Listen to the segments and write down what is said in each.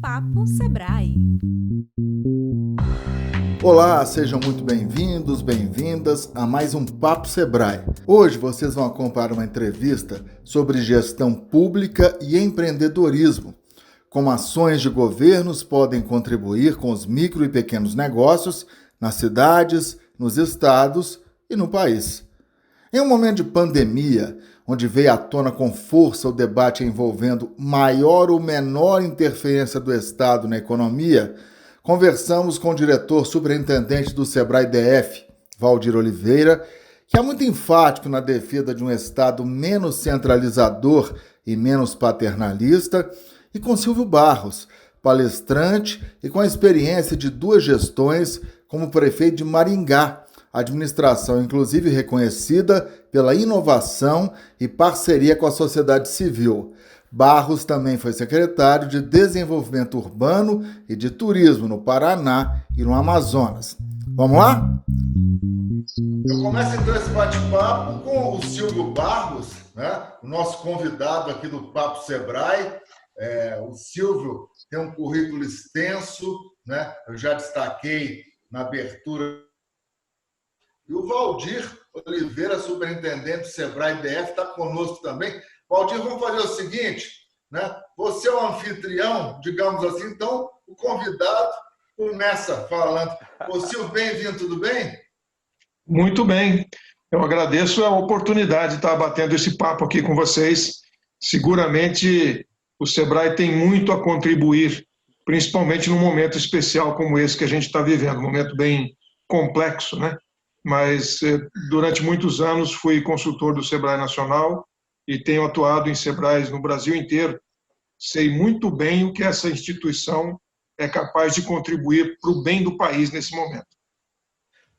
Papo Sebrae. Olá, sejam muito bem-vindos, bem-vindas a mais um Papo Sebrae. Hoje vocês vão acompanhar uma entrevista sobre gestão pública e empreendedorismo, como ações de governos podem contribuir com os micro e pequenos negócios nas cidades, nos estados e no país. Em um momento de pandemia, onde veio à tona com força o debate envolvendo maior ou menor interferência do Estado na economia, conversamos com o diretor superintendente do Sebrae DF, Valdir Oliveira, que é muito enfático na defesa de um Estado menos centralizador e menos paternalista, e com Silvio Barros, palestrante e com a experiência de 2 gestões como prefeito de Maringá, administração inclusive reconhecida pela inovação e parceria com a sociedade civil. Barros também foi secretário de Desenvolvimento Urbano e de Turismo no Paraná e no Amazonas. Vamos lá? Eu começo então esse bate-papo com o Silvio Barros, né? O nosso convidado aqui do Papo Sebrae. O Silvio tem um currículo extenso, né? Eu já destaquei na abertura. E o Valdir Oliveira, superintendente do Sebrae DF, está conosco também. Valdir, vamos fazer o seguinte, né? Você é o anfitrião, digamos assim, então o convidado começa falando. Ô Silvio, bem-vindo, tudo bem? Muito bem. Eu agradeço a oportunidade de estar batendo esse papo aqui com vocês. Seguramente o Sebrae tem muito a contribuir, principalmente num momento especial como esse que a gente está vivendo, um momento bem complexo, né? Mas durante muitos anos fui consultor do Sebrae Nacional e tenho atuado em Sebraes no Brasil inteiro. Sei muito bem o que essa instituição é capaz de contribuir para o bem do país nesse momento.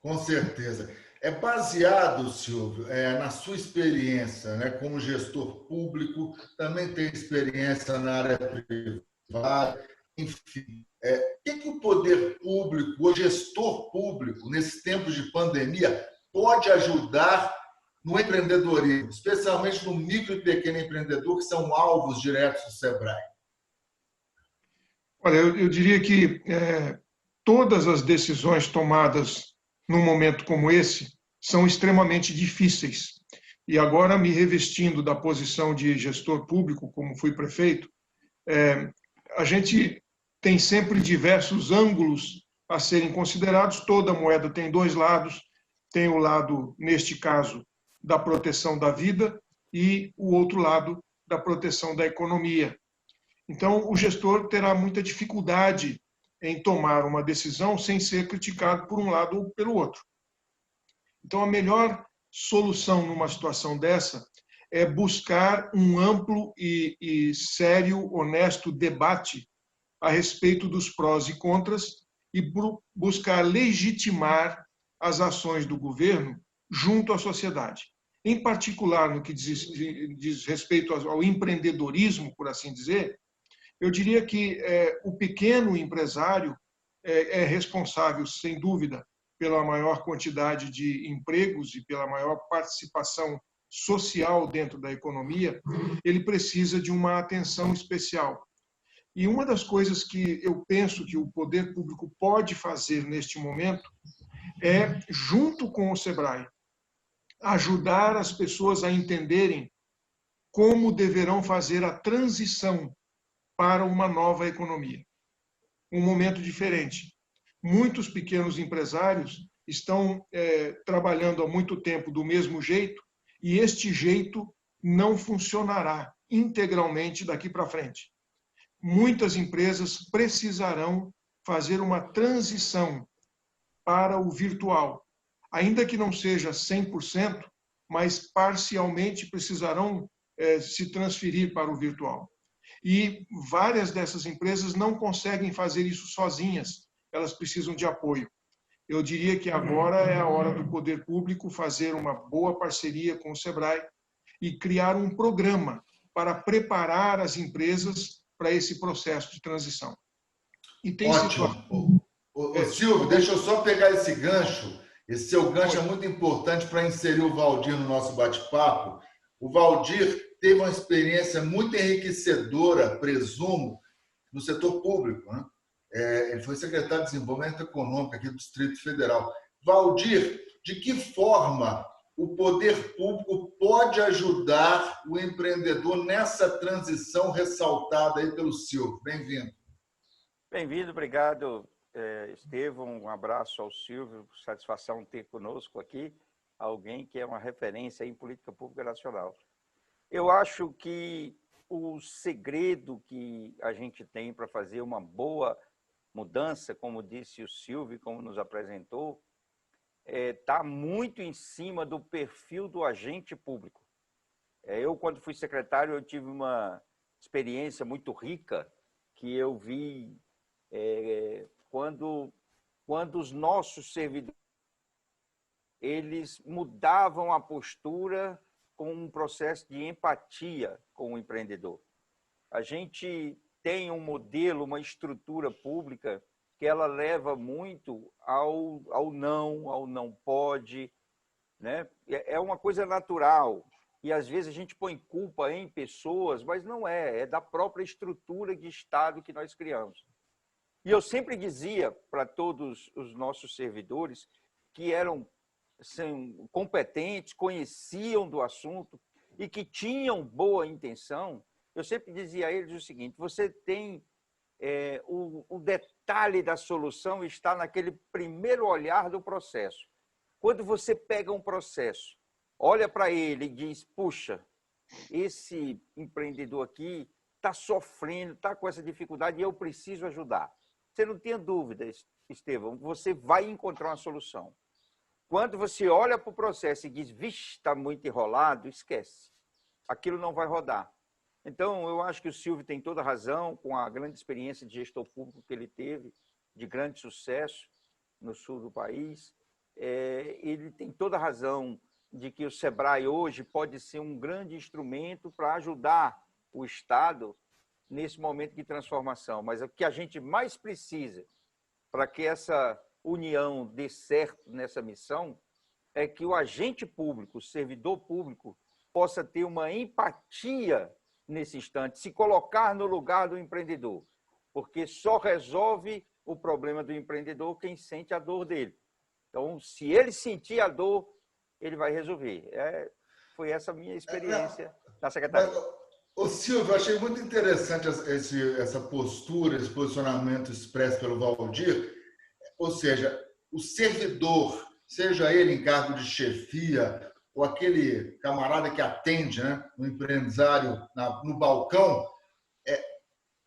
Com certeza. É baseado, Silvio, na sua experiência, né, como gestor público, também tem experiência na área privada, enfim. O que o poder público, o gestor público, nesses tempos de pandemia, pode ajudar no empreendedorismo, especialmente no micro e pequeno empreendedor, que são alvos diretos do Sebrae? Olha, eu diria que todas as decisões tomadas num momento como esse são extremamente difíceis. E agora, me revestindo da posição de gestor público, como fui prefeito, a gente tem sempre diversos ângulos a serem considerados. Toda moeda tem 2 lados. Tem o lado, neste caso, da proteção da vida e o outro lado da proteção da economia. Então, o gestor terá muita dificuldade em tomar uma decisão sem ser criticado por um lado ou pelo outro. Então, a melhor solução numa situação dessa é buscar um amplo e sério, honesto debate a respeito dos prós e contras e buscar legitimar as ações do governo junto à sociedade. Em particular, no que diz respeito ao empreendedorismo, por assim dizer, eu diria que o pequeno empresário é responsável, sem dúvida, pela maior quantidade de empregos e pela maior participação social dentro da economia. Ele precisa de uma atenção especial. E uma das coisas que eu penso que o poder público pode fazer neste momento é, junto com o Sebrae, ajudar as pessoas a entenderem como deverão fazer a transição para uma nova economia. Um momento diferente. Muitos pequenos empresários estão trabalhando há muito tempo do mesmo jeito e este jeito não funcionará integralmente daqui para frente. Muitas empresas precisarão fazer uma transição para o virtual, ainda que não seja 100%, mas parcialmente precisarão se transferir para o virtual. E várias dessas empresas não conseguem fazer isso sozinhas, elas precisam de apoio. Eu diria que agora é a hora do poder público fazer uma boa parceria com o Sebrae e criar um programa para preparar as empresas para esse processo de transição. E tem Ótimo. Silvio, deixa eu só pegar esse gancho. Esse seu gancho é muito importante para inserir o Valdir no nosso bate-papo. O Valdir teve uma experiência muito enriquecedora, presumo, no setor público, né? Ele foi secretário de Desenvolvimento Econômico aqui do Distrito Federal. Valdir, de que forma o poder público pode ajudar o empreendedor nessa transição ressaltada aí pelo Silvio? Bem-vindo. Bem-vindo, obrigado, Estevão. Um abraço ao Silvio, satisfação ter conosco aqui alguém que é uma referência em política pública nacional. Eu acho que o segredo que a gente tem para fazer uma boa mudança, como disse o Silvio, como nos apresentou, está muito em cima do perfil do agente público. Eu, quando fui secretário, eu tive uma experiência muito rica que eu vi quando os nossos servidores eles mudavam a postura com um processo de empatia com o empreendedor. A gente tem um modelo, uma estrutura pública que ela leva muito ao não pode, né? É uma coisa natural. E, às vezes, a gente põe culpa em pessoas, mas não é da própria estrutura de Estado que nós criamos. E eu sempre dizia para todos os nossos servidores que eram competentes, conheciam do assunto e que tinham boa intenção, eu sempre dizia a eles o seguinte: você tem o detalhe da solução está naquele primeiro olhar do processo. Quando você pega um processo, olha para ele e diz, puxa, esse empreendedor aqui está sofrendo, está com essa dificuldade e eu preciso ajudar. Você não tenha dúvida, Estevão, você vai encontrar uma solução. Quando você olha para o processo e diz, vixe, está muito enrolado, esquece. Aquilo não vai rodar. Então, eu acho que o Silvio tem toda a razão, com a grande experiência de gestor público que ele teve, de grande sucesso no sul do país. Ele tem toda a razão de que o SEBRAE hoje pode ser um grande instrumento para ajudar o Estado nesse momento de transformação. Mas o que a gente mais precisa para que essa união dê certo nessa missão é que o agente público, o servidor público, possa ter uma empatia nesse instante, se colocar no lugar do empreendedor, porque só resolve o problema do empreendedor quem sente a dor dele. Então, se ele sentir a dor, ele vai resolver. Foi essa a minha experiência na Secretaria. Ô Silvio, eu achei muito interessante essa postura, esse posicionamento expresso pelo Valdir. Ou seja, o servidor, seja ele em cargo de chefia ou aquele camarada que atende, né, no empresário, no balcão,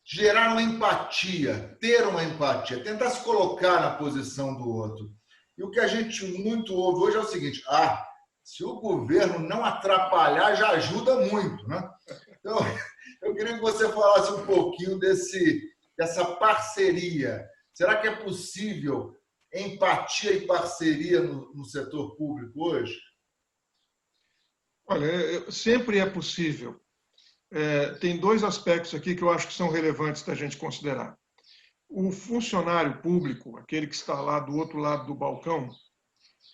gerar uma empatia, ter uma empatia, tentar se colocar na posição do outro. E o que a gente muito ouve hoje é o seguinte: se o governo não atrapalhar, já ajuda muito, né? Então, eu queria que você falasse um pouquinho dessa parceria. Será que é possível empatia e parceria no setor público hoje? Olha, sempre é possível. Tem dois aspectos aqui que eu acho que são relevantes da gente considerar. O funcionário público, aquele que está lá do outro lado do balcão,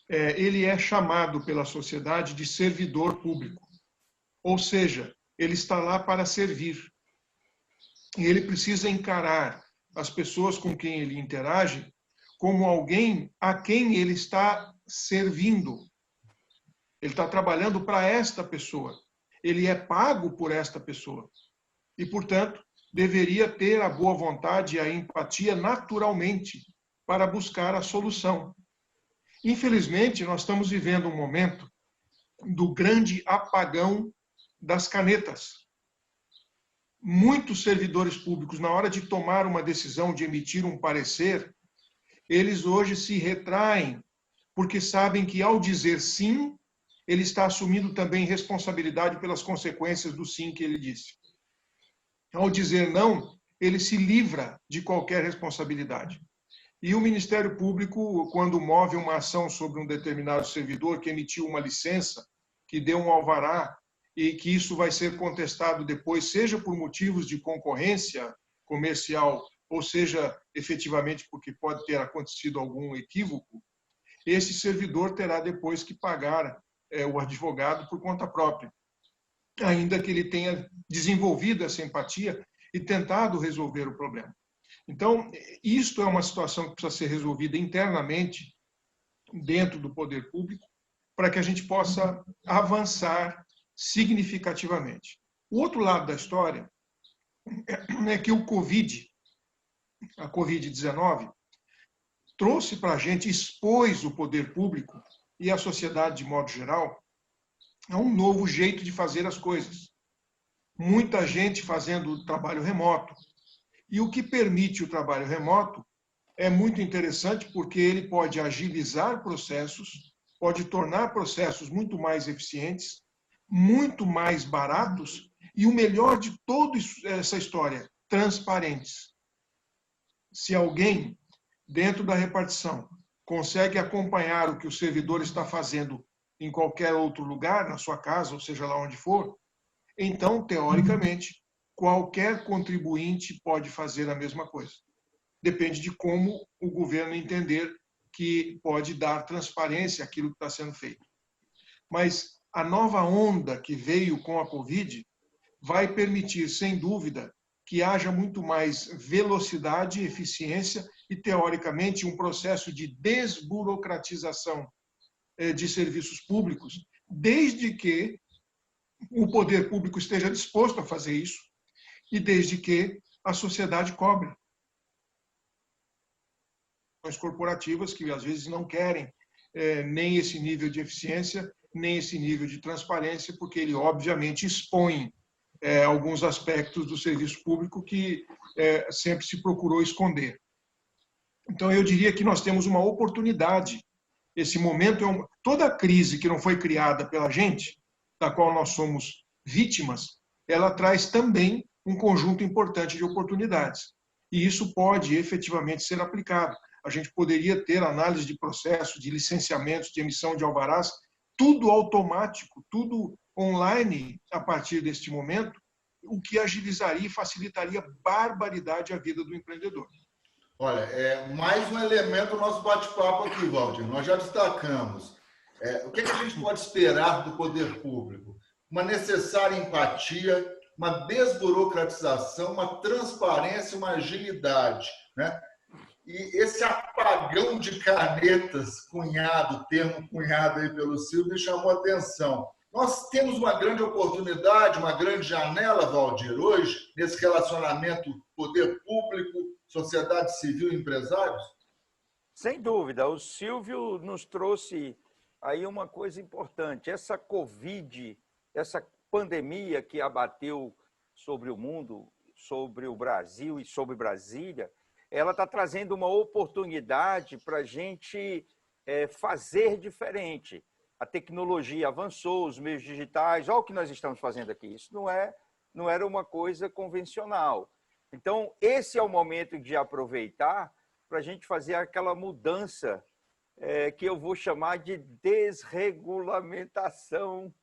ele é chamado pela sociedade de servidor público. Ou seja, ele está lá para servir. E ele precisa encarar as pessoas com quem ele interage como alguém a quem ele está servindo. Ele está trabalhando para esta pessoa. Ele é pago por esta pessoa. E, portanto, deveria ter a boa vontade e a empatia naturalmente para buscar a solução. Infelizmente, nós estamos vivendo um momento do grande apagão das canetas. Muitos servidores públicos, na hora de tomar uma decisão, de emitir um parecer, eles hoje se retraem, porque sabem que, ao dizer sim, ele está assumindo também responsabilidade pelas consequências do sim que ele disse. Ao dizer não, ele se livra de qualquer responsabilidade. E o Ministério Público, quando move uma ação sobre um determinado servidor que emitiu uma licença, que deu um alvará, e que isso vai ser contestado depois, seja por motivos de concorrência comercial, ou seja, efetivamente porque pode ter acontecido algum equívoco, esse servidor terá depois que pagar o advogado por conta própria. Ainda que ele tenha desenvolvido essa empatia, e tentado resolver o problema. Então, isto é uma situação que precisa ser resolvida internamente dentro do poder público para que a gente possa avançar significativamente. O outro lado da história é que a Covid-19, trouxe para a gente, expôs o poder público e a sociedade de modo geral a um novo jeito de fazer as coisas. Muita gente fazendo trabalho remoto. E o que permite o trabalho remoto é muito interessante porque ele pode agilizar processos, pode tornar processos muito mais eficientes, muito mais baratos e o melhor de toda essa história, transparentes. Se alguém, dentro da repartição, consegue acompanhar o que o servidor está fazendo em qualquer outro lugar, na sua casa, ou seja lá onde for, então, teoricamente, qualquer contribuinte pode fazer a mesma coisa. Depende de como o governo entender que pode dar transparência àquilo que está sendo feito. Mas a nova onda que veio com a Covid vai permitir, sem dúvida, que haja muito mais velocidade, eficiência e, teoricamente, um processo de desburocratização de serviços públicos, desde que o poder público esteja disposto a fazer isso e desde que a sociedade cobre. As corporativas que, às vezes, não querem nem esse nível de eficiência, nem esse nível de transparência, porque ele, obviamente, expõe alguns aspectos do serviço público que sempre se procurou esconder. Então, eu diria que nós temos uma oportunidade. Esse momento toda a crise que não foi criada pela gente, da qual nós somos vítimas, ela traz também um conjunto importante de oportunidades. E isso pode efetivamente ser aplicado. A gente poderia ter análise de processo, de licenciamentos, de emissão de alvarás, tudo automático, tudo online a partir deste momento, o que agilizaria e facilitaria barbaridade a vida do empreendedor. Olha, mais um elemento do nosso bate-papo aqui, Valdir. Nós já destacamos. O que a gente pode esperar do poder público? Uma necessária empatia, uma desburocratização, uma transparência, uma agilidade, né? E esse apagão de canetas, termo cunhado aí pelo Silvio, me chamou a atenção. Nós temos uma grande oportunidade, uma grande janela, Valdir, hoje, nesse relacionamento poder público, sociedade civil e empresários? Sem dúvida. O Silvio nos trouxe aí uma coisa importante. Essa Covid, essa pandemia que abateu sobre o mundo, sobre o Brasil e sobre Brasília, ela está trazendo uma oportunidade para a gente fazer diferente. A tecnologia avançou, os meios digitais, olha o que nós estamos fazendo aqui. Isso não era uma coisa convencional. Então, esse é o momento de aproveitar para a gente fazer aquela mudança que eu vou chamar de desregulamentação.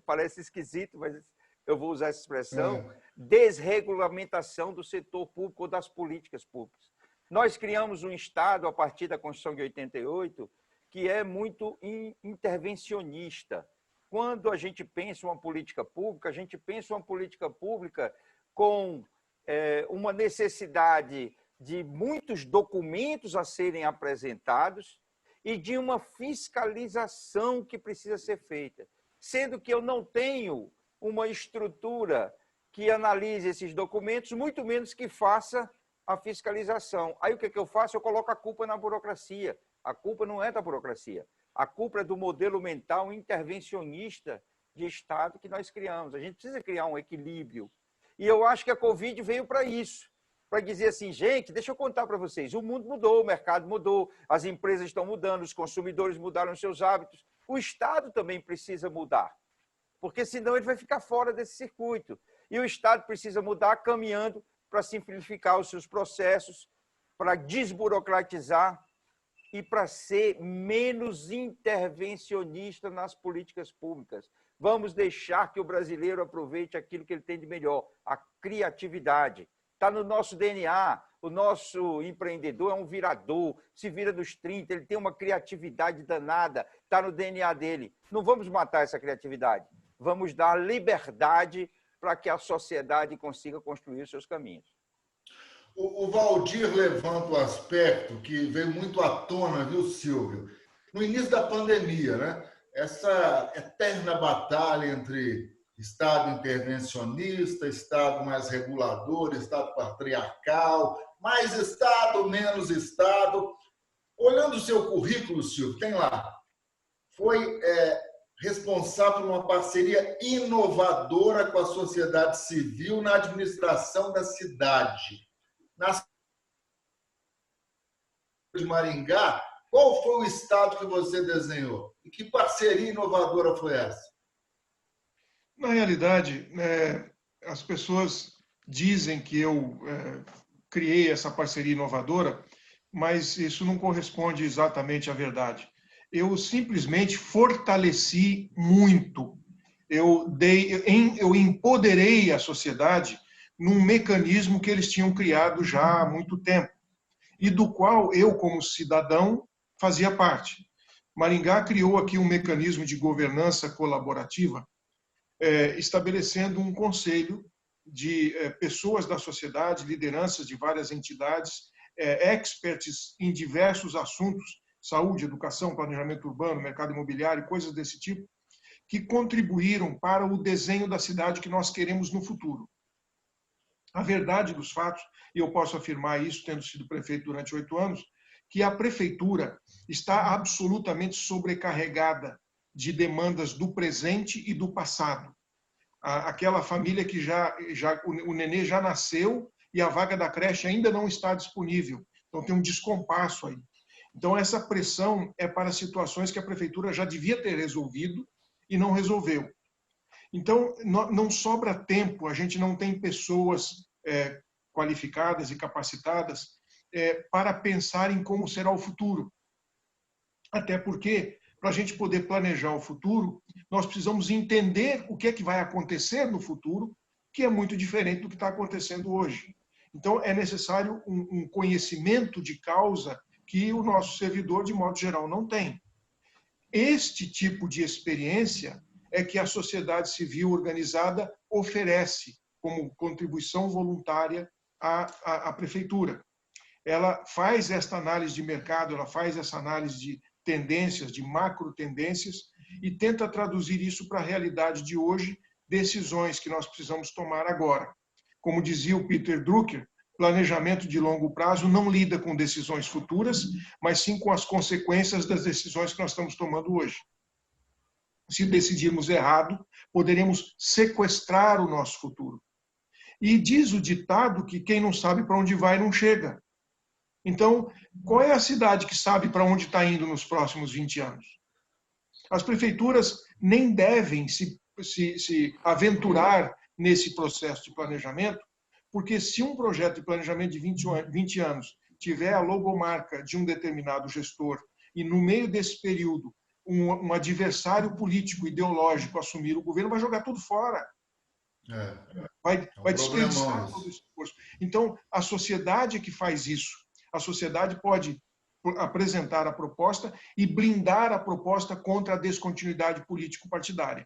Parece esquisito, mas eu vou usar essa expressão. Desregulamentação do setor público ou das políticas públicas. Nós criamos um Estado, a partir da Constituição de 88, que é muito intervencionista. Quando a gente pensa uma política pública, a gente pensa uma política pública com uma necessidade de muitos documentos a serem apresentados e de uma fiscalização que precisa ser feita. Sendo que eu não tenho uma estrutura que analise esses documentos, muito menos que faça a fiscalização. Aí o que eu faço? Eu coloco a culpa na burocracia. A culpa não é da burocracia. A culpa é do modelo mental intervencionista de Estado que nós criamos. A gente precisa criar um equilíbrio. E eu acho que a Covid veio para isso. Para dizer assim, gente, deixa eu contar para vocês, o mundo mudou, o mercado mudou, as empresas estão mudando, os consumidores mudaram seus hábitos. O Estado também precisa mudar, porque senão ele vai ficar fora desse circuito. E o Estado precisa mudar caminhando para simplificar os seus processos, para desburocratizar e para ser menos intervencionista nas políticas públicas. Vamos deixar que o brasileiro aproveite aquilo que ele tem de melhor, a criatividade. Está no nosso DNA, o nosso empreendedor é um virador, se vira dos 30, ele tem uma criatividade danada, está no DNA dele. Não vamos matar essa criatividade, vamos dar liberdade para que a sociedade consiga construir os seus caminhos. O Valdir levanta um aspecto que veio muito à tona, viu, Silvio? No início da pandemia, né? Essa eterna batalha entre Estado intervencionista, Estado mais regulador, Estado patriarcal, mais Estado, menos Estado. Olhando o seu currículo, Silvio, tem lá, foi responsável por uma parceria inovadora com a sociedade civil na administração da cidade. Na cidade de Maringá, qual foi o estado que você desenhou? E que parceria inovadora foi essa? Na realidade, as pessoas dizem que eu criei essa parceria inovadora, mas isso não corresponde exatamente à verdade. Eu simplesmente fortaleci muito. Eu empoderei a sociedade num mecanismo que eles tinham criado já há muito tempo e do qual eu, como cidadão, fazia parte. Maringá criou aqui um mecanismo de governança colaborativa, estabelecendo um conselho de pessoas da sociedade, lideranças de várias entidades, experts em diversos assuntos, saúde, educação, planejamento urbano, mercado imobiliário, coisas desse tipo, que contribuíram para o desenho da cidade que nós queremos no futuro. A verdade dos fatos, e eu posso afirmar isso, tendo sido prefeito durante 8 anos, que a prefeitura está absolutamente sobrecarregada de demandas do presente e do passado. Aquela família que o nenê já nasceu e a vaga da creche ainda não está disponível. Então tem um descompasso aí. Então essa pressão é para situações que a prefeitura já devia ter resolvido e não resolveu. Então não sobra tempo, a gente não tem pessoas qualificadas e capacitadas para pensar em como será o futuro. Até porque, para a gente poder planejar o futuro, nós precisamos entender o que é que vai acontecer no futuro, que é muito diferente do que está acontecendo hoje. Então, é necessário um conhecimento de causa que o nosso servidor, de modo geral, não tem. Este tipo de experiência é que a sociedade civil organizada oferece como contribuição voluntária à prefeitura. Ela faz esta análise de mercado, ela faz essa análise de tendências, de macro tendências, e tenta traduzir isso para a realidade de hoje, decisões que nós precisamos tomar agora. Como dizia o Peter Drucker, planejamento de longo prazo não lida com decisões futuras, mas sim com as consequências das decisões que nós estamos tomando hoje. Se decidirmos errado, poderemos sequestrar o nosso futuro. E diz o ditado que quem não sabe para onde vai não chega. Então, qual é a cidade que sabe para onde está indo nos próximos 20 anos? As prefeituras nem devem se aventurar nesse processo de planejamento, porque se um projeto de planejamento de 20 anos tiver a logomarca de um determinado gestor e no meio desse período um adversário político, ideológico assumir o governo, vai jogar tudo fora. Vai desperdiçar todo esse esforço. Então, a sociedade é que faz isso. A sociedade pode apresentar a proposta e blindar a proposta contra a descontinuidade político-partidária.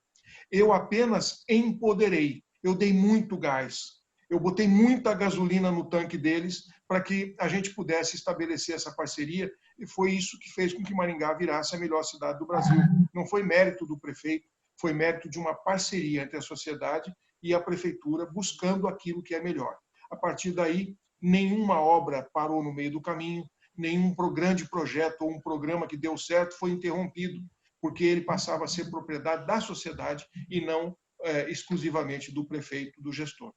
Eu apenas empoderei, eu dei muito gás, eu botei muita gasolina no tanque deles para que a gente pudesse estabelecer essa parceria, e foi isso que fez com que Maringá virasse a melhor cidade do Brasil. Não foi mérito do prefeito, foi mérito de uma parceria entre a sociedade e a prefeitura, buscando aquilo que é melhor. A partir daí, nenhuma obra parou no meio do caminho, nenhum grande projeto ou um programa que deu certo foi interrompido, porque ele passava a ser propriedade da sociedade e não exclusivamente do prefeito, do gestor.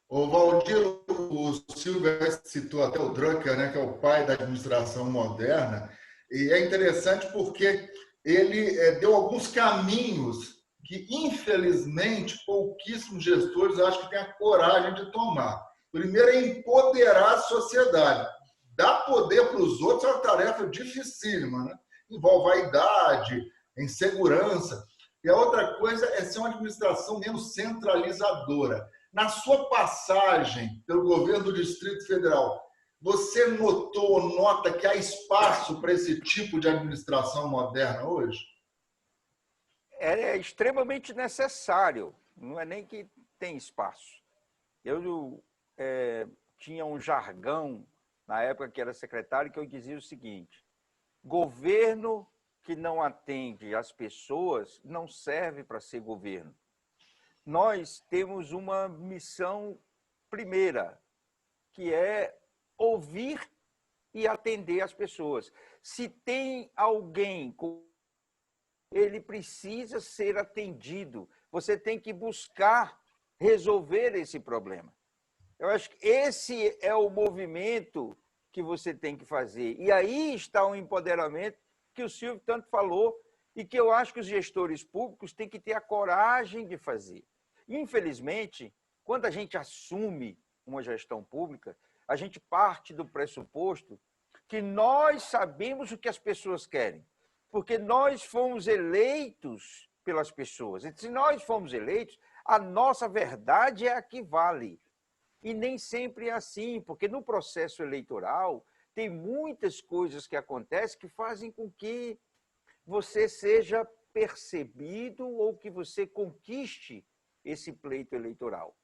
O Valdir, o Silvio citou até o Drucker, né, que é o pai da administração moderna, e é interessante porque ele deu alguns caminhos que, infelizmente, pouquíssimos gestores acho que têm a coragem de tomar. Primeiro é empoderar a sociedade. Dar poder para os outros é uma tarefa dificílima, né? Envolve vaidade, insegurança. E a outra coisa é ser uma administração menos centralizadora. Na sua passagem pelo governo do Distrito Federal, você notou ou nota que há espaço para esse tipo de administração moderna hoje? É extremamente necessário. Não é nem que tem espaço. Eu tinha um jargão, na época que era secretário, que eu dizia o seguinte: governo que não atende as pessoas não serve para ser governo. Nós temos uma missão primeira, que é ouvir e atender as pessoas. Se tem alguém com... ele precisa ser atendido. Você tem que buscar resolver esse problema. Eu acho que esse é o movimento que você tem que fazer. E aí está o empoderamento que o Silvio tanto falou e que eu acho que os gestores públicos têm que ter a coragem de fazer. Infelizmente, quando a gente assume uma gestão pública, a gente parte do pressuposto que nós sabemos o que as pessoas querem, porque nós fomos eleitos pelas pessoas. E se nós fomos eleitos, a nossa verdade é a que vale. E nem sempre é assim, porque no processo eleitoral tem muitas coisas que acontecem que fazem com que você seja percebido ou que você conquiste esse pleito eleitoral.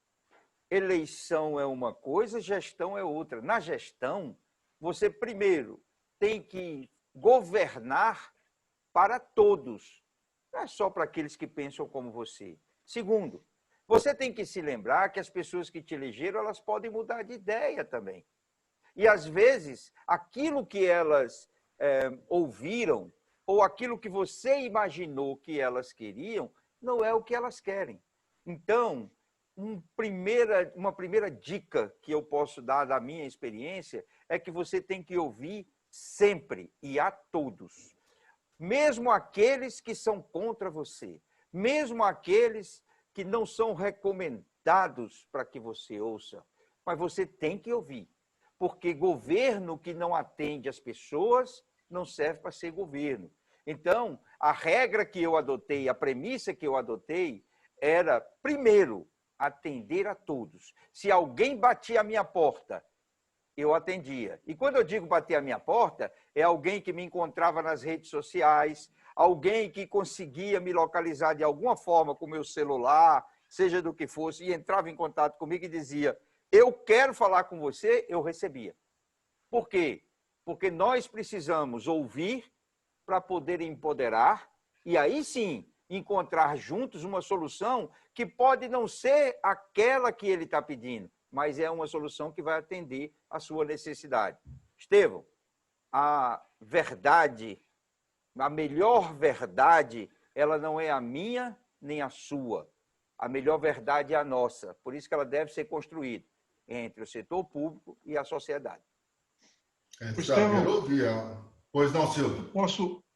Eleição é uma coisa, gestão é outra. Na gestão, você primeiro tem que governar para todos, não é só para aqueles que pensam como você. Segundo, você tem que se lembrar que as pessoas que te elegeram, elas podem mudar de ideia também. E, às vezes, aquilo que elas ouviram ou aquilo que você imaginou que elas queriam, não é o que elas querem. Então, uma primeira dica que eu posso dar da minha experiência é que você tem que ouvir sempre e a todos. Mesmo aqueles que são contra você, mesmo aqueles que não são recomendados para que você ouça, mas você tem que ouvir, porque governo que não atende as pessoas não serve para ser governo. Então, a regra que eu adotei, a premissa que eu adotei era, primeiro, atender a todos. Se alguém batia a minha porta, eu atendia. E quando eu digo bater a minha porta, é alguém que me encontrava nas redes sociais, alguém que conseguia me localizar de alguma forma com o meu celular, seja do que fosse, e entrava em contato comigo e dizia: eu quero falar com você, eu recebia. Por quê? Porque nós precisamos ouvir para poder empoderar e aí sim encontrar juntos uma solução que pode não ser aquela que ele está pedindo, mas é uma solução que vai atender a sua necessidade. Estevão, a verdade, a melhor verdade, ela não é a minha nem a sua. A melhor verdade é a nossa. Por isso que ela deve ser construída entre o setor público e a sociedade. Estevão, pois não, Silvio.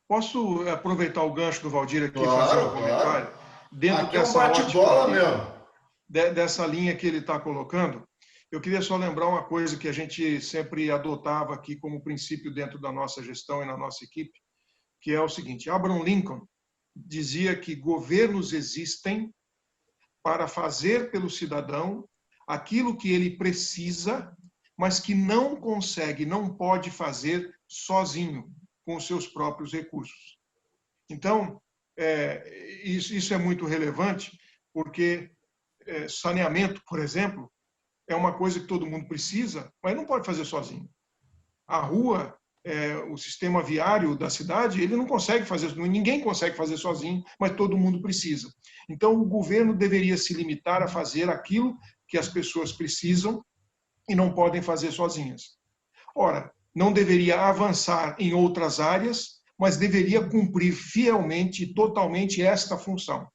Posso aproveitar o gancho do Valdir aqui e Claro, fazer um comentário? Claro. Dentro aqui é um dessa bate-bola mesmo. Dessa linha que ele está colocando, eu queria só lembrar uma coisa que a gente sempre adotava aqui como princípio dentro da nossa gestão e na nossa equipe, que é o seguinte: Abraham Lincoln dizia que governos existem para fazer pelo cidadão aquilo que ele precisa, mas que não consegue, não pode fazer sozinho, com os seus próprios recursos. Então, isso é muito relevante, porque saneamento, por exemplo, é uma coisa que todo mundo precisa, mas não pode fazer sozinho. A rua, o sistema viário da cidade, ele não consegue fazer, ninguém consegue fazer sozinho, mas todo mundo precisa. Então, o governo deveria se limitar a fazer aquilo que as pessoas precisam e não podem fazer sozinhas. Ora, não deveria avançar em outras áreas, mas deveria cumprir fielmente e totalmente esta função.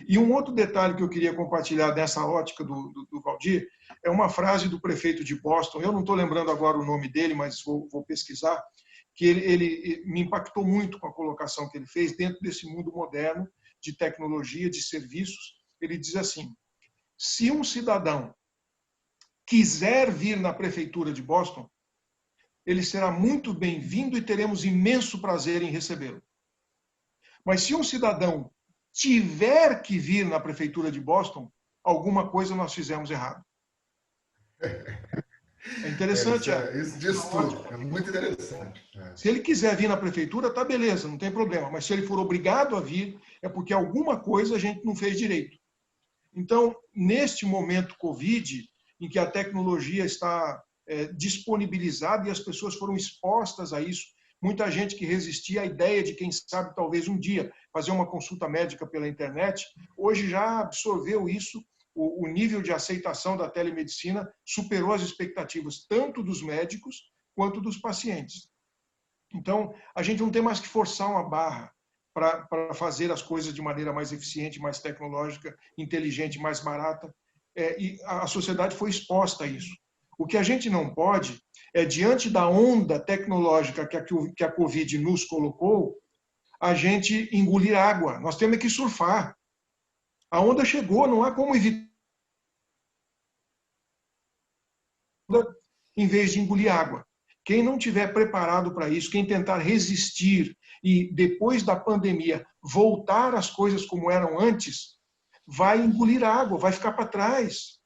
E um outro detalhe que eu queria compartilhar dessa ótica do Valdir é uma frase do prefeito de Boston, eu não estou lembrando agora o nome dele, mas vou pesquisar, que ele me impactou muito com a colocação que ele fez dentro desse mundo moderno de tecnologia, de serviços. Ele diz assim: se um cidadão quiser vir na prefeitura de Boston, ele será muito bem-vindo e teremos imenso prazer em recebê-lo. Mas se um cidadão tiver que vir na prefeitura de Boston, alguma coisa nós fizemos errado. É interessante. Isso diz tudo. É muito interessante. Se ele quiser vir na prefeitura, tá beleza, não tem problema. Mas se ele for obrigado a vir, é porque alguma coisa a gente não fez direito. Então, neste momento Covid, em que a tecnologia está disponibilizada e as pessoas foram expostas a isso, muita gente que resistia à ideia de, quem sabe, talvez um dia fazer uma consulta médica pela internet, hoje já absorveu isso. O nível de aceitação da telemedicina superou as expectativas tanto dos médicos quanto dos pacientes. Então, a gente não tem mais que forçar uma barra para fazer as coisas de maneira mais eficiente, mais tecnológica, inteligente, mais barata. E a sociedade foi exposta a isso. O que a gente não pode é, diante da onda tecnológica que a Covid nos colocou, a gente engolir água. Nós temos que surfar. A onda chegou, não há como evitar em vez de engolir água. Quem não tiver preparado para isso, quem tentar resistir e, depois da pandemia, voltar às coisas como eram antes, vai engolir água, vai ficar para trás,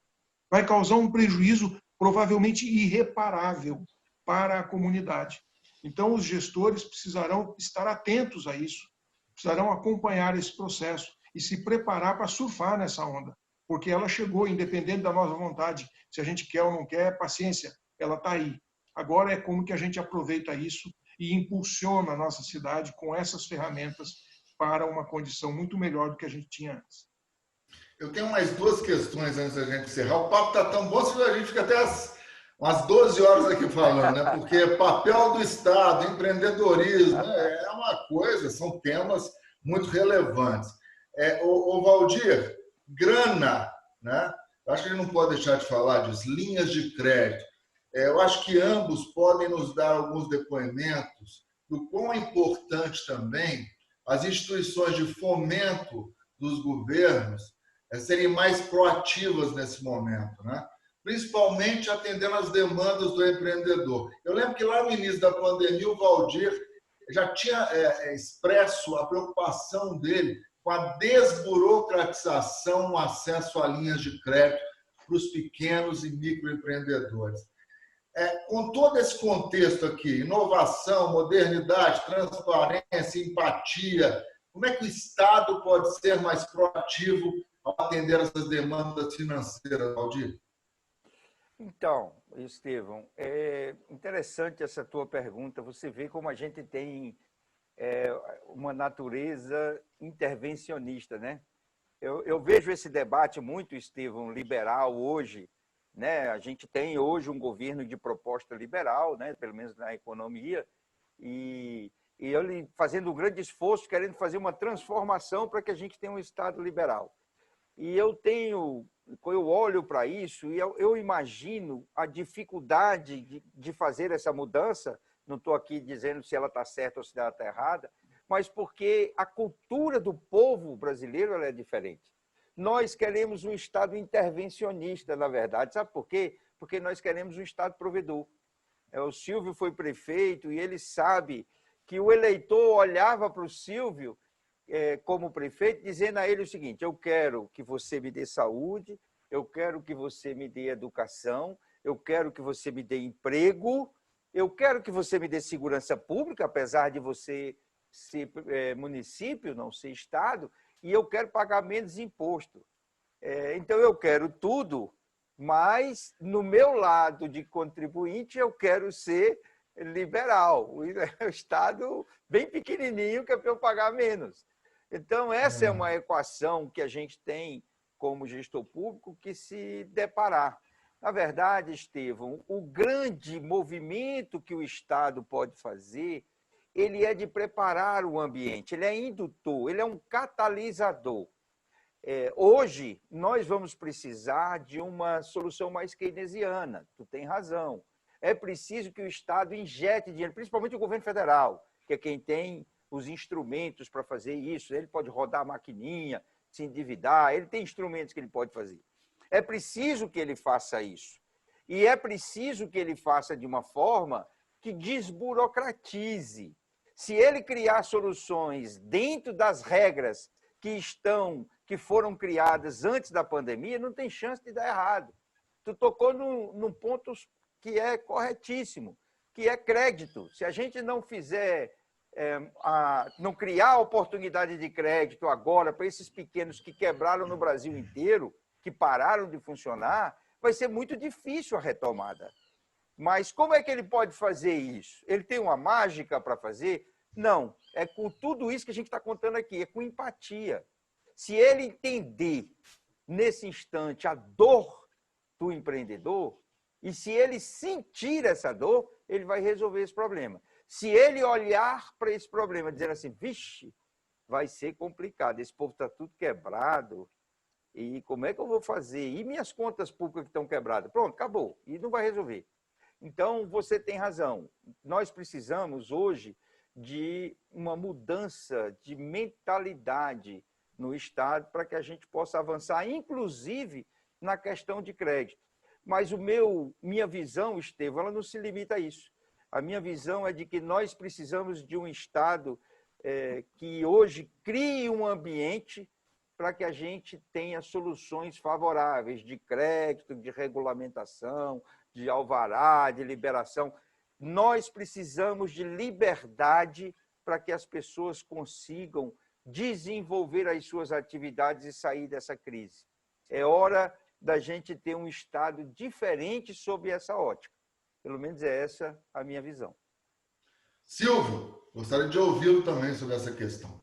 vai causar um prejuízo provavelmente irreparável para a comunidade. Então, os gestores precisarão estar atentos a isso, precisarão acompanhar esse processo e se preparar para surfar nessa onda, porque ela chegou, independente da nossa vontade. Se a gente quer ou não quer, paciência, ela está aí. Agora é como que a gente aproveita isso e impulsiona a nossa cidade com essas ferramentas para uma condição muito melhor do que a gente tinha antes. Eu tenho mais duas questões antes da gente encerrar. O papo está tão bom que a gente fica até umas 12 horas aqui falando, né? Porque papel do Estado, empreendedorismo, é uma coisa, são temas muito relevantes. O Valdir, grana, né? Eu acho que a gente não pode deixar de falar disso, linhas de crédito. Eu acho que ambos podem nos dar alguns depoimentos do quão é importante também as instituições de fomento dos governos serem mais proativas nesse momento, né? Principalmente atendendo às demandas do empreendedor. Eu lembro que lá no início da pandemia, o Valdir já tinha expresso a preocupação dele com a desburocratização no acesso a linhas de crédito para os pequenos e microempreendedores. Com todo esse contexto aqui, inovação, modernidade, transparência, empatia, como é que o Estado pode ser mais proativo ao atender essas demandas financeiras, Valdir? Então, Estevão, é interessante essa tua pergunta. Você vê como a gente tem uma natureza intervencionista, né? Eu vejo esse debate muito, Estevão, liberal hoje, né? A gente tem hoje um governo de proposta liberal, né? Pelo menos na economia, e ele fazendo um grande esforço, querendo fazer uma transformação para que a gente tenha um Estado liberal. E eu olho para isso e eu imagino a dificuldade de fazer essa mudança. Não estou aqui dizendo se ela está certa ou se ela está errada, mas porque a cultura do povo brasileiro ela é diferente. Nós queremos um Estado intervencionista, na verdade. Sabe por quê? Porque nós queremos um Estado provedor. O Silvio foi prefeito e ele sabe que o eleitor olhava para o Silvio como prefeito, dizendo a ele o seguinte: eu quero que você me dê saúde, eu quero que você me dê educação, eu quero que você me dê emprego, eu quero que você me dê segurança pública, apesar de você ser município, não ser Estado, e eu quero pagar menos imposto. Então, eu quero tudo, mas no meu lado de contribuinte, eu quero ser liberal. O Estado bem pequenininho, que é para eu pagar menos. Então, essa é uma equação que a gente tem como gestor público que se deparar. Na verdade, Estevão, o grande movimento que o Estado pode fazer, ele é de preparar o ambiente, ele é indutor, ele é um catalisador. Hoje, nós vamos precisar de uma solução mais keynesiana, tu tem razão. É preciso que o Estado injete dinheiro, principalmente o governo federal, que é quem tem os instrumentos para fazer isso. Ele pode rodar a maquininha, se endividar, ele tem instrumentos que ele pode fazer. É preciso que ele faça isso. E é preciso que ele faça de uma forma que desburocratize. Se ele criar soluções dentro das regras que foram criadas antes da pandemia, não tem chance de dar errado. Tu tocou num ponto que é corretíssimo, que é crédito. Se a gente não fizer, não criar oportunidade de crédito agora para esses pequenos que quebraram no Brasil inteiro, que pararam de funcionar, vai ser muito difícil a retomada. Mas como é que ele pode fazer isso? Ele tem uma mágica para fazer? Não. É com tudo isso que a gente está contando aqui, é com empatia. Se ele entender nesse instante a dor do empreendedor, e se ele sentir essa dor, ele vai resolver esse problema. Se ele olhar para esse problema, dizer assim, vixe, vai ser complicado, esse povo está tudo quebrado, e como é que eu vou fazer? E minhas contas públicas que estão quebradas? Pronto, acabou, e não vai resolver. Então, você tem razão. Nós precisamos hoje de uma mudança de mentalidade no Estado para que a gente possa avançar, inclusive na questão de crédito. Mas minha visão, Estevão, ela não se limita a isso. A minha visão é de que nós precisamos de um Estado que hoje crie um ambiente para que a gente tenha soluções favoráveis de crédito, de regulamentação, de alvará, de liberação. Nós precisamos de liberdade para que as pessoas consigam desenvolver as suas atividades e sair dessa crise. É hora da gente ter um Estado diferente sob essa ótica. Pelo menos é essa a minha visão. Silvio, gostaria de ouvi-lo também sobre essa questão.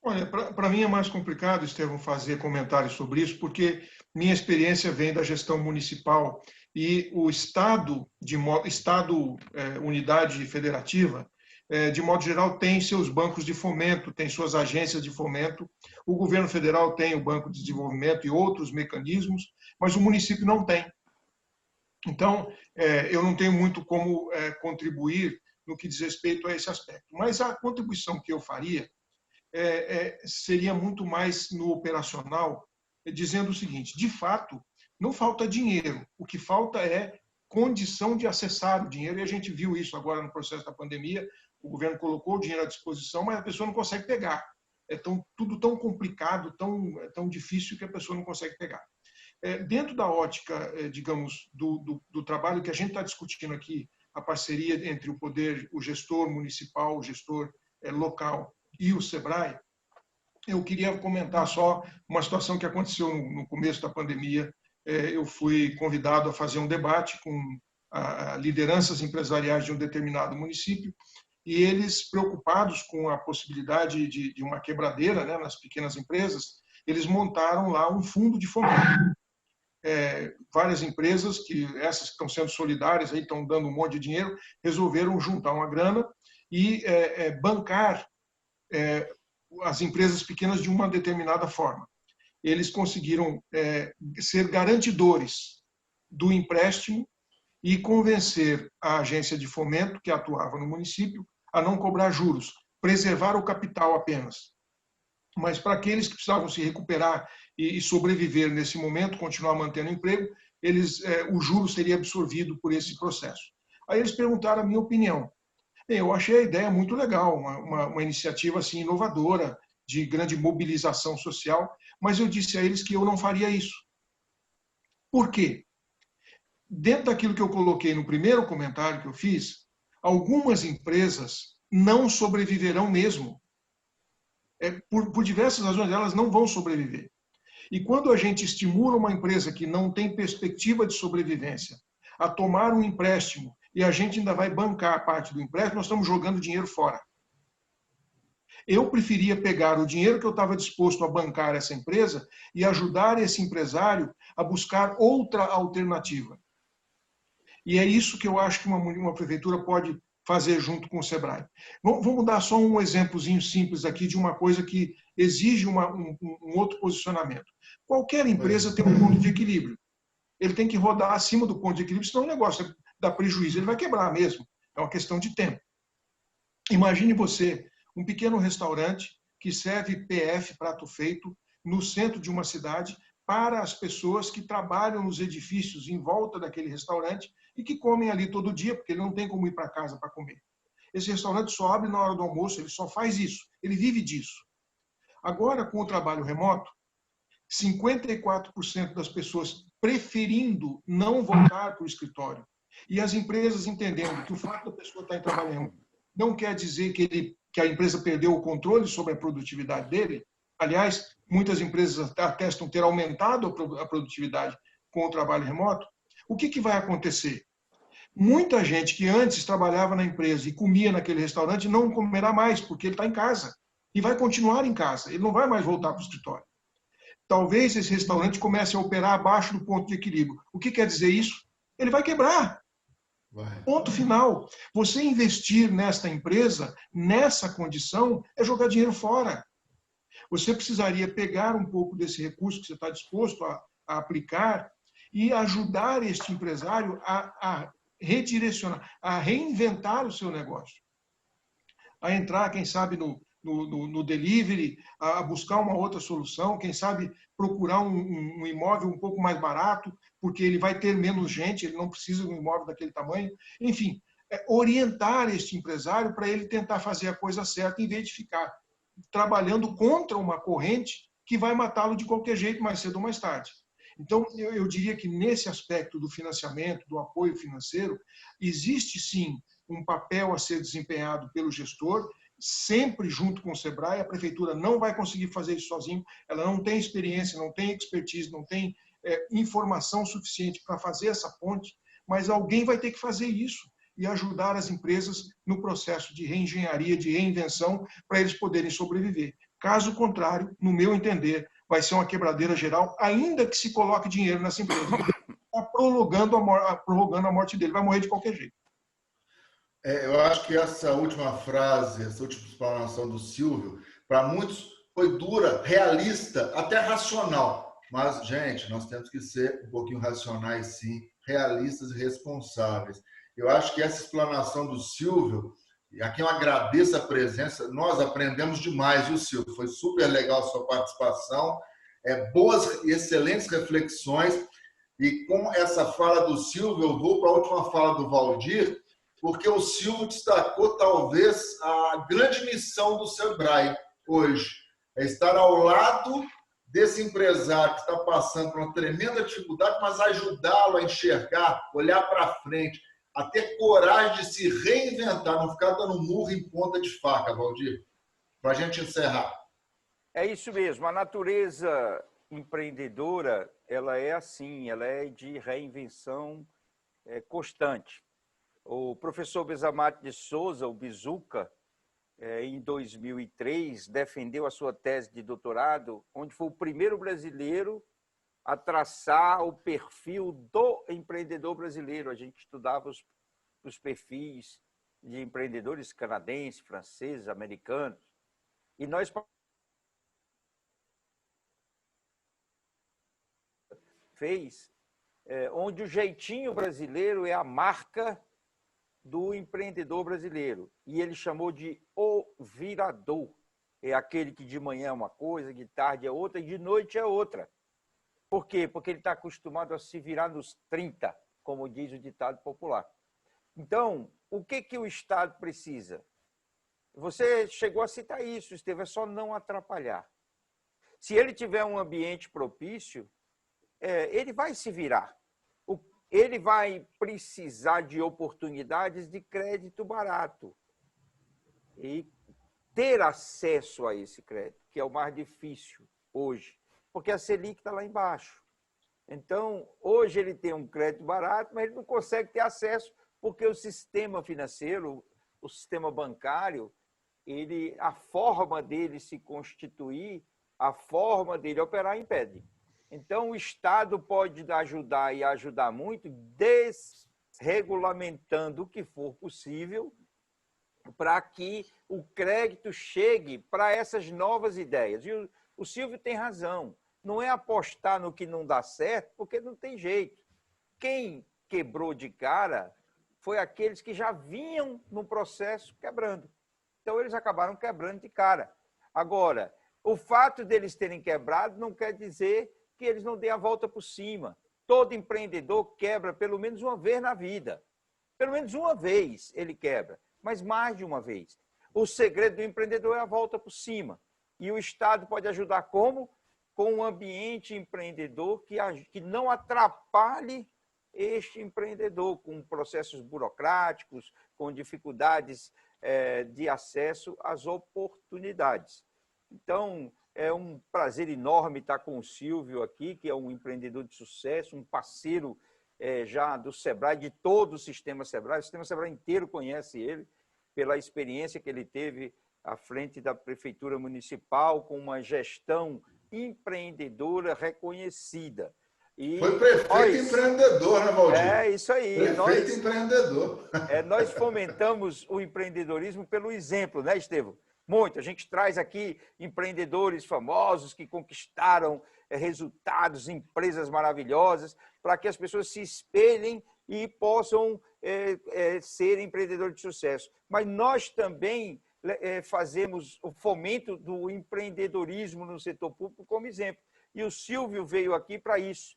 Olha, para mim é mais complicado, Estevão, fazer comentários sobre isso, porque minha experiência vem da gestão municipal e o Estado, unidade federativa, de modo geral, tem seus bancos de fomento, tem suas agências de fomento. O governo federal tem o Banco de Desenvolvimento e outros mecanismos, mas o município não tem. Então, eu não tenho muito como contribuir no que diz respeito a esse aspecto. Mas a contribuição que eu faria seria muito mais no operacional, dizendo o seguinte: de fato, não falta dinheiro, o que falta é condição de acessar o dinheiro, e a gente viu isso agora no processo da pandemia. O governo colocou o dinheiro à disposição, mas a pessoa não consegue pegar. Tudo tão complicado, tão difícil que a pessoa não consegue pegar. Dentro da ótica, digamos, do trabalho que a gente está discutindo aqui, a parceria entre o poder, o gestor municipal, o gestor local e o SEBRAE, eu queria comentar só uma situação que aconteceu no começo da pandemia. Eu fui convidado a fazer um debate com lideranças empresariais de um determinado município, e eles, preocupados com a possibilidade de uma quebradeira, né, nas pequenas empresas, eles montaram lá um fundo de fomento. Várias empresas, essas que estão sendo solidárias, aí, estão dando um monte de dinheiro, resolveram juntar uma grana e bancar as empresas pequenas de uma determinada forma. Eles conseguiram ser garantidores do empréstimo e convencer a agência de fomento que atuava no município a não cobrar juros, preservar o capital apenas. Mas para aqueles que precisavam se recuperar e sobreviver nesse momento, continuar mantendo emprego, o juro seria absorvido por esse processo. Aí eles perguntaram a minha opinião. Eu achei a ideia muito legal, uma iniciativa assim, inovadora, de grande mobilização social, mas eu disse a eles que eu não faria isso. Por quê? Dentro daquilo que eu coloquei no primeiro comentário que eu fiz, algumas empresas não sobreviverão mesmo. Por diversas razões, elas não vão sobreviver. E quando a gente estimula uma empresa que não tem perspectiva de sobrevivência a tomar um empréstimo e a gente ainda vai bancar a parte do empréstimo, nós estamos jogando dinheiro fora. Eu preferia pegar o dinheiro que eu estava disposto a bancar essa empresa e ajudar esse empresário a buscar outra alternativa. E é isso que eu acho que uma prefeitura pode fazer junto com o SEBRAE. Vamos dar só um exemplozinho simples aqui de uma coisa que exige um outro posicionamento. Qualquer empresa tem um ponto de equilíbrio. Ele tem que rodar acima do ponto de equilíbrio, senão o negócio dá prejuízo, ele vai quebrar mesmo. É uma questão de tempo. Imagine você, um pequeno restaurante que serve PF, prato feito, no centro de uma cidade, para as pessoas que trabalham nos edifícios em volta daquele restaurante e que comem ali todo dia, porque ele não tem como ir para casa para comer. Esse restaurante só abre na hora do almoço, ele só faz isso, ele vive disso. Agora, com o trabalho remoto, 54% das pessoas preferindo não voltar para o escritório e as empresas entendendo que o fato da pessoa estar trabalhando não quer dizer que a empresa perdeu o controle sobre a produtividade dele, Aliás, muitas empresas atestam ter aumentado a produtividade com o trabalho remoto. O que vai acontecer? Muita gente que antes trabalhava na empresa e comia naquele restaurante não comerá mais, porque ele está em casa. E vai continuar em casa, ele não vai mais voltar para o escritório. Talvez esse restaurante comece a operar abaixo do ponto de equilíbrio. O que quer dizer isso? Ele vai quebrar. Ponto final. Você investir nesta empresa, nessa condição, é jogar dinheiro fora. Você precisaria pegar um pouco desse recurso que você está disposto a aplicar e ajudar este empresário a redirecionar, a reinventar o seu negócio. A entrar, quem sabe, no delivery, a buscar uma outra solução, quem sabe procurar um imóvel um pouco mais barato, porque ele vai ter menos gente, ele não precisa de um imóvel daquele tamanho. Enfim, orientar este empresário para ele tentar fazer a coisa certa em vez de ficar trabalhando contra uma corrente que vai matá-lo de qualquer jeito, mais cedo ou mais tarde. Então, eu diria que nesse aspecto do financiamento, do apoio financeiro, existe sim um papel a ser desempenhado pelo gestor, sempre junto com o SEBRAE. A prefeitura não vai conseguir fazer isso sozinho, ela não tem experiência, não tem expertise, não tem informação suficiente para fazer essa ponte, mas alguém vai ter que fazer isso e ajudar as empresas no processo de reengenharia, de reinvenção, para eles poderem sobreviver. Caso contrário, no meu entender, vai ser uma quebradeira geral, ainda que se coloque dinheiro nessa empresa. Está prorrogando a morte dele, vai morrer de qualquer jeito. Eu acho que essa última frase, essa última explanação do Silvio, para muitos foi dura, realista, até racional. Mas, gente, nós temos que ser um pouquinho racionais, sim, realistas e responsáveis. Eu acho que essa explanação do Silvio, e a quem eu agradeço a presença, nós aprendemos demais, viu, Silvio? Foi super legal a sua participação, boas e excelentes reflexões. E com essa fala do Silvio, eu vou para a última fala do Valdir, porque o Silvio destacou talvez a grande missão do SEBRAE hoje, é estar ao lado desse empresário que está passando por uma tremenda dificuldade, mas ajudá-lo a enxergar, olhar para frente, a ter coragem de se reinventar, não ficar dando murro em ponta de faca, Valdir, para a gente encerrar. É isso mesmo, a natureza empreendedora, ela é assim, ela é de reinvenção constante. O professor Besamate de Souza, o Bizuca, em 2003, defendeu a sua tese de doutorado, onde foi o primeiro brasileiro a traçar o perfil do empreendedor brasileiro. A gente estudava os perfis de empreendedores canadenses, franceses, americanos, e nós onde o jeitinho brasileiro é a marca do empreendedor brasileiro. E ele chamou de o virador. É aquele que de manhã é uma coisa, de tarde é outra e de noite é outra. Por quê? Porque ele está acostumado a se virar nos 30, como diz o ditado popular. Então, o que o Estado precisa? Você chegou a citar isso, Estevam, é só não atrapalhar. Se ele tiver um ambiente propício, ele vai se virar. Ele vai precisar de oportunidades de crédito barato e ter acesso a esse crédito, que é o mais difícil hoje, porque a Selic está lá embaixo. Então, hoje ele tem um crédito barato, mas ele não consegue ter acesso porque o sistema financeiro, o sistema bancário, a forma dele se constituir, a forma dele operar impede. Então, o Estado pode ajudar e ajudar muito, desregulamentando o que for possível, para que o crédito chegue para essas novas ideias. E o Silvio tem razão. Não é apostar no que não dá certo, porque não tem jeito. Quem quebrou de cara foi aqueles que já vinham no processo quebrando. Então, eles acabaram quebrando de cara. Agora, o fato deles terem quebrado não quer dizer que eles não dêem a volta por cima. Todo empreendedor quebra pelo menos uma vez na vida. Pelo menos uma vez ele quebra, mas mais de uma vez. O segredo do empreendedor é a volta por cima. E o Estado pode ajudar como? Com um ambiente empreendedor que não atrapalhe este empreendedor, com processos burocráticos, com dificuldades de acesso às oportunidades. Então, É um prazer enorme estar com o Silvio aqui, que é um empreendedor de sucesso, um parceiro já do Sebrae, de todo o sistema Sebrae. O sistema Sebrae inteiro conhece ele, pela experiência que ele teve à frente da Prefeitura Municipal, com uma gestão empreendedora reconhecida. E foi prefeito empreendedor, né, Valdir? É isso aí. Prefeito empreendedor. Nós fomentamos o empreendedorismo pelo exemplo, né, Estevão? Muito. A gente traz aqui empreendedores famosos que conquistaram resultados, empresas maravilhosas, para que as pessoas se espelhem e possam ser empreendedores de sucesso. Mas nós também fazemos o fomento do empreendedorismo no setor público como exemplo. E o Silvio veio aqui para isso,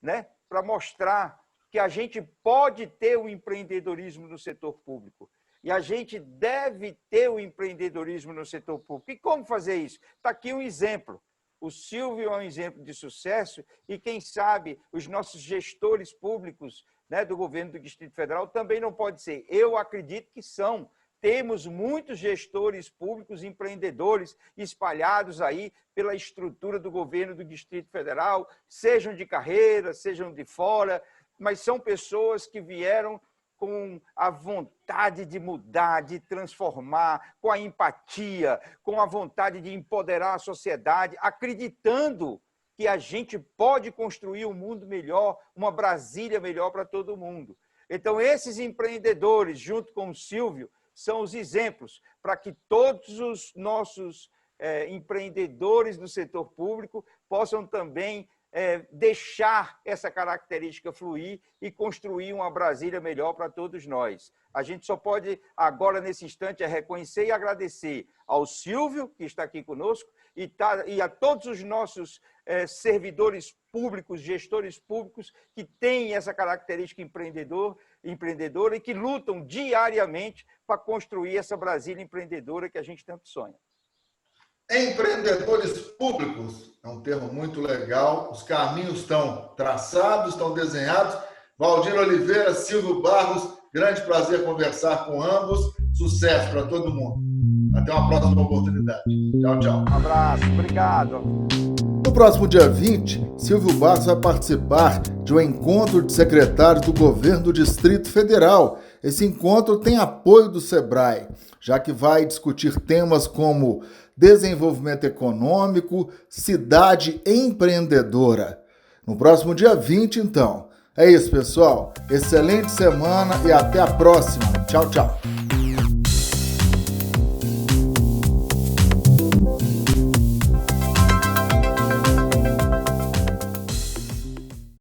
né? Para mostrar que a gente pode ter o empreendedorismo no setor público. E a gente deve ter o empreendedorismo no setor público. E como fazer isso? Está aqui um exemplo. O Silvio é um exemplo de sucesso e, quem sabe, os nossos gestores públicos, né, do governo do Distrito Federal também não pode ser. Eu acredito que são. Temos muitos gestores públicos, empreendedores espalhados aí pela estrutura do governo do Distrito Federal, sejam de carreira, sejam de fora, mas são pessoas que vieram com a vontade de mudar, de transformar, com a empatia, com a vontade de empoderar a sociedade, acreditando que a gente pode construir um mundo melhor, uma Brasília melhor para todo mundo. Então, esses empreendedores, junto com o Silvio, são os exemplos para que todos os nossos empreendedores do setor público possam também deixar essa característica fluir e construir uma Brasília melhor para todos nós. A gente só pode, agora, nesse instante, reconhecer e agradecer ao Silvio, que está aqui conosco, e a todos os nossos servidores públicos, gestores públicos, que têm essa característica empreendedora e que lutam diariamente para construir essa Brasília empreendedora que a gente tanto sonha. Empreendedores públicos é um termo muito legal. Os caminhos estão traçados, estão desenhados. Valdir Oliveira, Silvio Barros, grande prazer conversar com ambos. Sucesso para todo mundo. Até uma próxima oportunidade. Tchau, tchau. Um abraço, obrigado. No próximo dia 20, Silvio Barros vai participar de um encontro de secretários do governo do Distrito Federal. Esse encontro tem apoio do Sebrae, já que vai discutir temas como desenvolvimento econômico, cidade empreendedora. No próximo dia 20, então. É isso, pessoal. Excelente semana e até a próxima. Tchau, tchau.